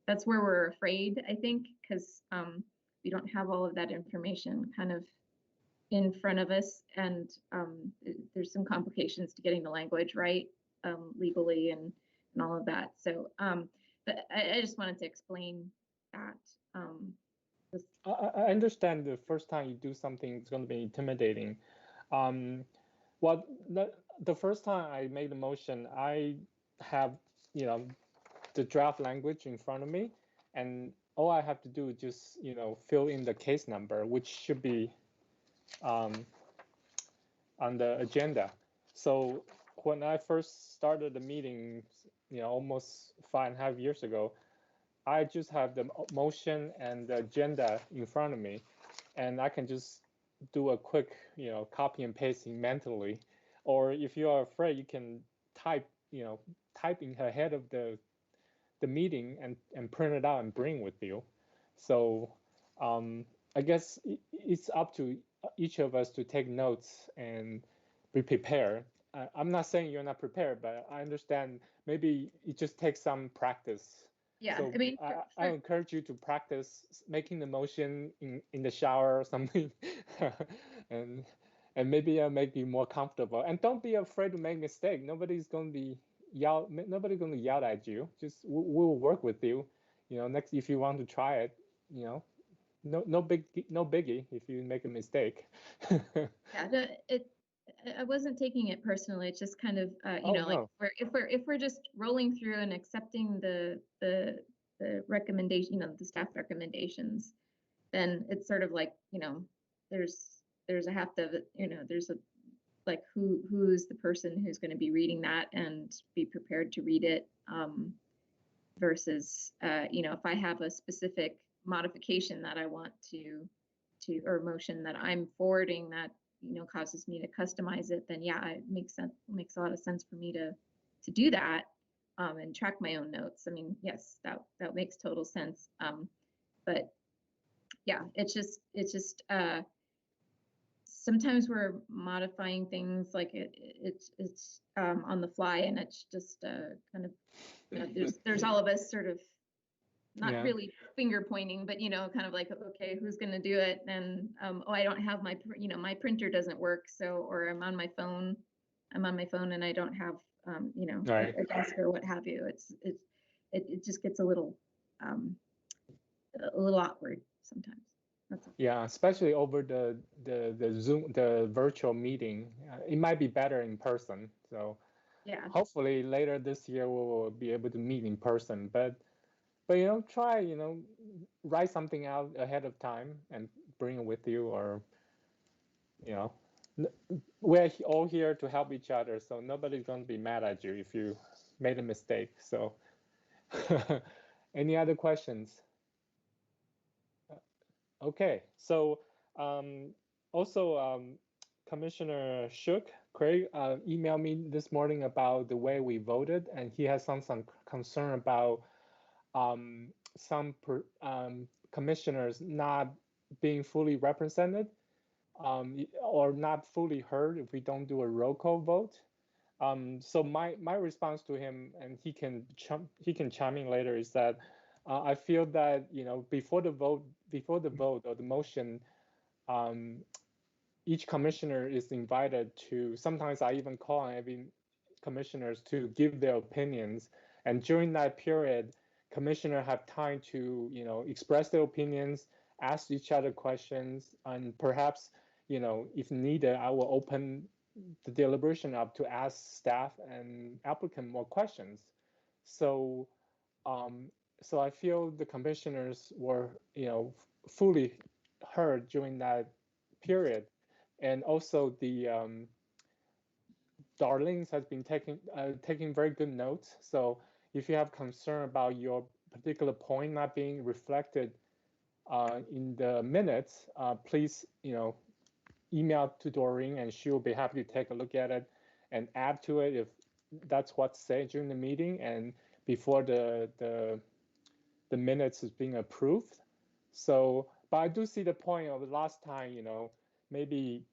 that's where we're afraid, I think, because we don't have all of that information kind of in front of us, and there's some complications to getting the language right legally and all of that. So, but I just wanted to explain that. I understand the first time you do something, it's going to be intimidating. Well, the first time I made the motion, I have, the draft language in front of me, and all I have to do is just, fill in the case number, which should be on the agenda. So when I first started the meeting, almost 5.5 years ago, I just have the motion and the agenda in front of me, and I can just do a quick, copy and pasting mentally. Or if you are afraid, you can type, typing ahead of the meeting and print it out and bring with you. So I guess it's up to each of us to take notes and be prepared. I'm not saying you're not prepared, but I understand maybe it just takes some practice. Yeah, so I mean, I encourage you to practice making the motion in the shower or something, and maybe I'll make you more comfortable. And don't be afraid to make mistake. Nobody's going to yell at you. Just we'll work with you. Next, if you want to try it, no biggie if you make a mistake. Yeah, I wasn't taking it personally. It's just kind of No. if we're just rolling through and accepting the recommendation, the staff recommendations, then it's sort of like, there's a heft of it, there's a like who's the person who's going to be reading that and be prepared to read it, versus if I have a specific modification that I want to or motion that I'm forwarding that causes me to customize it, then yeah, it makes a lot of sense for me to do that, and track my own notes. I mean, yes, that makes total sense. But yeah, it's just sometimes we're modifying things like it's on the fly, and it's just kind of there's all of us sort of not really finger pointing, but kind of like, okay, who's going to do it? And oh, I don't have my my printer doesn't work, so, or I'm on my phone and I don't have right. a desk or what have you. It just gets a little awkward sometimes. That's all. Yeah, especially over the Zoom, the virtual meeting. It might be better in person. So Yeah, hopefully later this year we will be able to meet in person. But try, write something out ahead of time and bring it with you, or we're all here to help each other, so nobody's going to be mad at you if you made a mistake. So any other questions? Okay, so also Commissioner Shook, Craig, emailed me this morning about the way we voted, and he has some concern about some commissioners not being fully represented, or not fully heard if we don't do a roll call vote. So my response to him, and he can chime in later, is that I feel that before the vote or the motion, each commissioner is invited to. Sometimes I even call on every commissioners to give their opinions, and during that period, commissioners have time to express their opinions, ask each other questions, and perhaps if needed, I will open the deliberation up to ask staff and applicant more questions. So so I feel the commissioners were fully heard during that period, and also the Darlene has been taking very good notes. So if you have concern about your particular point not being reflected in the minutes, please email to Doreen, and she will be happy to take a look at it and add to it if that's what's said during the meeting and before the minutes is being approved. So, but I do see the point of the last time, maybe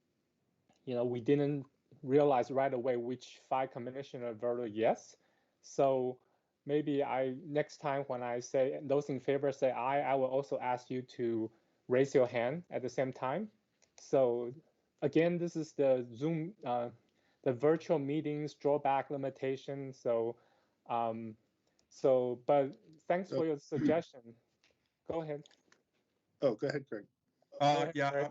we didn't realize right away which 5 commissioners voted yes. So maybe next time when I say those in favor say aye, I will also ask you to raise your hand at the same time. So again, this is the Zoom, the virtual meetings drawback limitation. So, but thanks for your suggestion. Go ahead. Oh, go ahead, Craig. Yeah,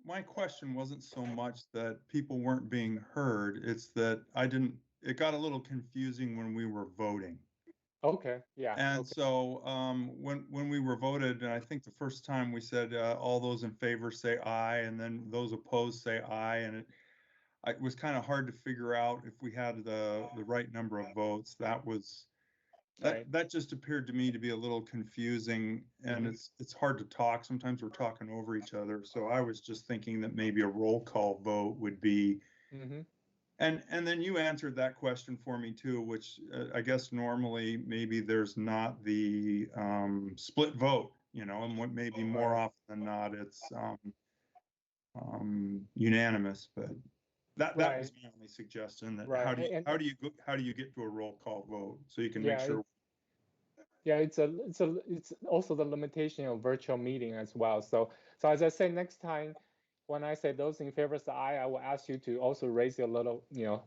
my question wasn't so much that people weren't being heard. It's that it got a little confusing when we were voting. Okay, yeah. And okay. so when we were voted, and I think the first time we said all those in favor say aye, and then those opposed say aye, and it was kind of hard to figure out if we had the right number of votes. That just appeared to me to be a little confusing, and it's hard to talk. Sometimes we're talking over each other. So I was just thinking that maybe a roll call vote would be. And then you answered that question for me too, which I guess normally maybe there's not the split vote, and what maybe more often than not it's unanimous. But that was my only suggestion. That how do you get to a roll call vote so you can make sure. Yeah, it's also the limitation of virtual meeting as well. So as I say, next time when I say those in favor say aye, I will ask you to also raise your little,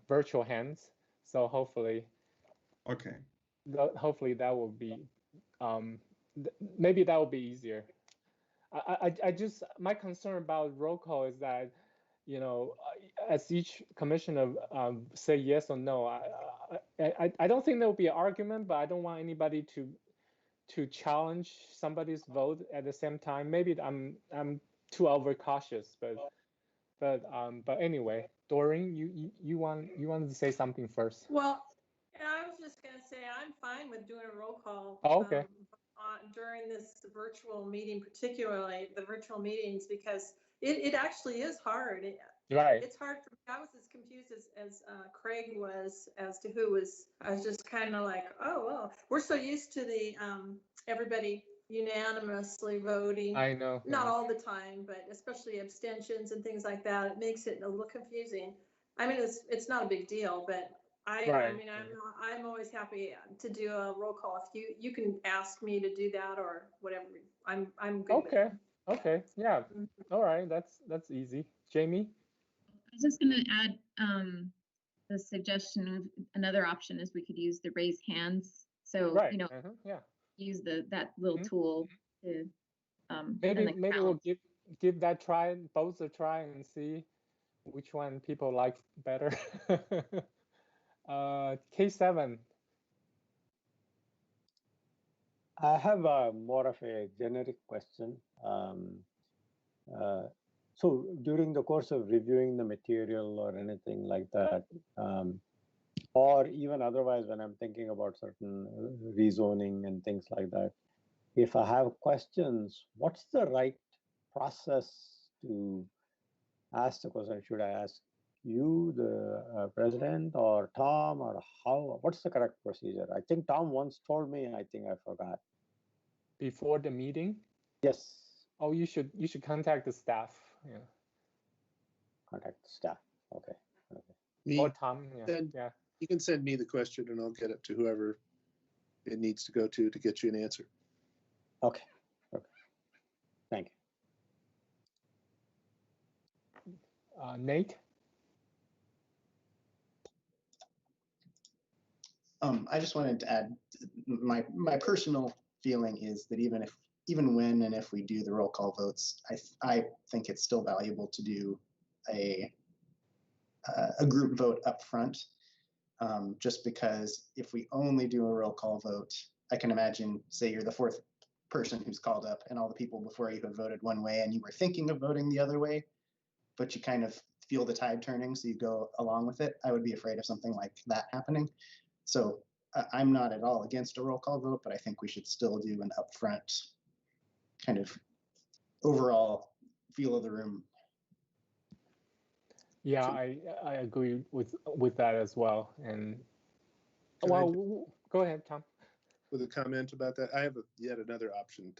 virtual hands. So hopefully, okay. Hopefully that will be, maybe that will be easier. I just, my concern about roll call is that, as each commissioner say yes or no, I don't think there will be an argument, but I don't want anybody to challenge somebody's vote at the same time. Maybe I'm too overcautious, but anyway, Doreen, you wanted to say something first. Well, I was just going to say I'm fine with doing a roll call. Oh, okay. During this virtual meeting, particularly the virtual meetings, because it actually is hard. Right. It's hard for me. I was as confused as Craig was as to who was. I was just kind of like, oh, well, we're so used to the everybody unanimously voting. I know. Not all the time, but especially abstentions and things like that. It makes it a little confusing. I mean, it's not a big deal, but I mean, I'm always happy to do a roll call. If you can ask me to do that or whatever, I'm good. Okay. Okay. Yeah. All right. That's easy. Jamie? I was just going to add the suggestion of another option is we could use the raise hands. So, yeah. use that little tool to maybe we'll give that try, both a try, and see which one people like better. K7. I have more of a generic question. So during the course of reviewing the material or anything like that, or even otherwise when I'm thinking about certain rezoning and things like that, if I have questions, what's the right process to ask the question? Should I ask you, the president, or Tom, or how? What's the correct procedure? I think Tom once told me, and I think I forgot. Before the meeting? Yes. Oh, you should contact the staff. Yeah. Contact the staff. Okay. Me, or Tom. Yeah. You can send me the question, and I'll get it to whoever it needs to go to get you an answer. Okay. Thank you. Nate? I just wanted to add my personal feeling is that even when and if we do the roll call votes, I think it's still valuable to do a group vote up front, just because if we only do a roll call vote, I can imagine, say you're the fourth person who's called up and all the people before you have voted one way and you were thinking of voting the other way, but you kind of feel the tide turning, so you go along with it. I would be afraid of something like that happening. So I'm not at all against a roll call vote, but I think we should still do an upfront kind of overall feel of the room. Yeah, I agree with that as well. And go ahead, Tom. With a comment about that, I have yet another option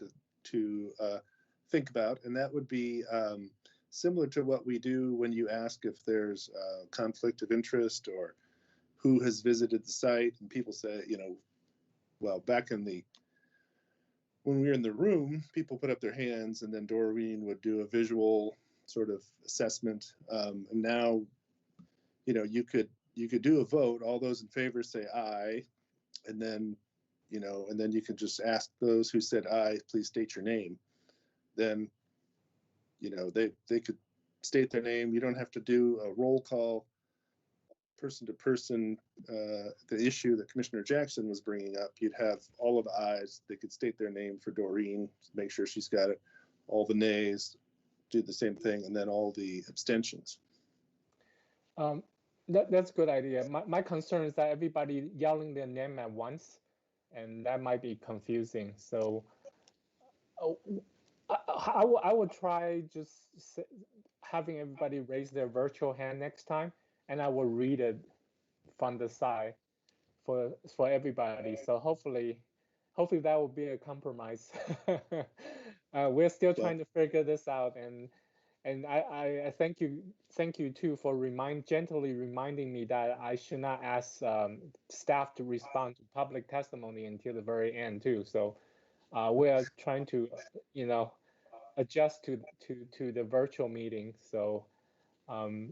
to think about, and that would be similar to what we do when you ask if there's a conflict of interest or who has visited the site, and people say, well, back in the, when we were in the room, people put up their hands and then Doreen would do a visual sort of assessment. And now, you know, you could do a vote. All those in favor say aye. And then, you know, and then you can just ask those who said aye, please state your name. Then, you know, they could state their name. You don't have to do a roll call person to person. The issue that Commissioner Jackson was bringing up, you'd have all of the ayes. They could state their name for Doreen, make sure she's got it. All the nays, do the same thing, and then all the abstentions. That's a good idea. My concern is that everybody yelling their name at once, and that might be confusing. So I will try just having everybody raise their virtual hand next time, and I will read it from the side for everybody. So hopefully that will be a compromise. We're still trying to figure this out, and I thank you too for gently reminding me that I should not ask staff to respond to public testimony until the very end too. So we are trying to, you know, adjust to the virtual meeting. So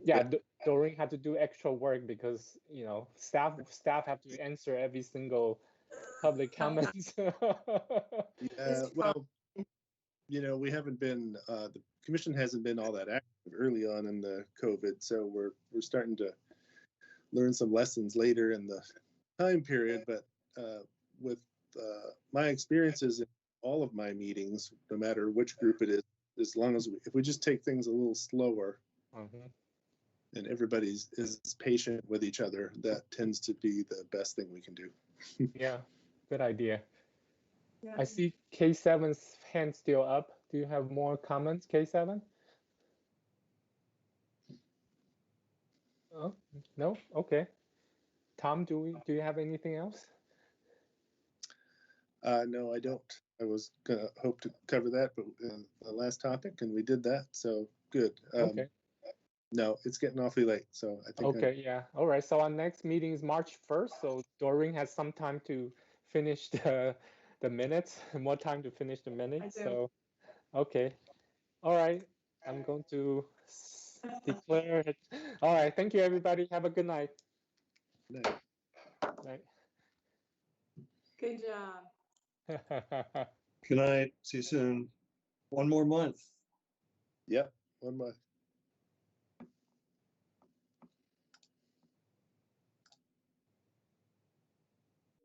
yeah, Doreen had to do extra work because, you know, staff have to answer every single public comments. Yeah, well, you know, we haven't been, the commission hasn't been all that active early on in the COVID, so we're starting to learn some lessons later in the time period. But with my experiences in all of my meetings, no matter which group it is, as long as if we just take things a little slower, and everybody is patient with each other, that tends to be the best thing we can do. Yeah, good idea. Yeah. I see K7's hand still up. Do you have more comments, K7? Oh, no? Okay. Tom, do you have anything else? No, I don't. I was gonna hope to cover that, but the last topic, and we did that, so good. Okay. No, it's getting awfully late, so I think. Okay, yeah. All right. So our next meeting is March 1st. So Doreen has some time to finish the minutes, more time to finish the minutes. So, okay. All right. I'm going to declare it. All right. Thank you, everybody. Have a good night. Good night. Night. Good job. Good night. See you soon. One more month. Yep, 1 month.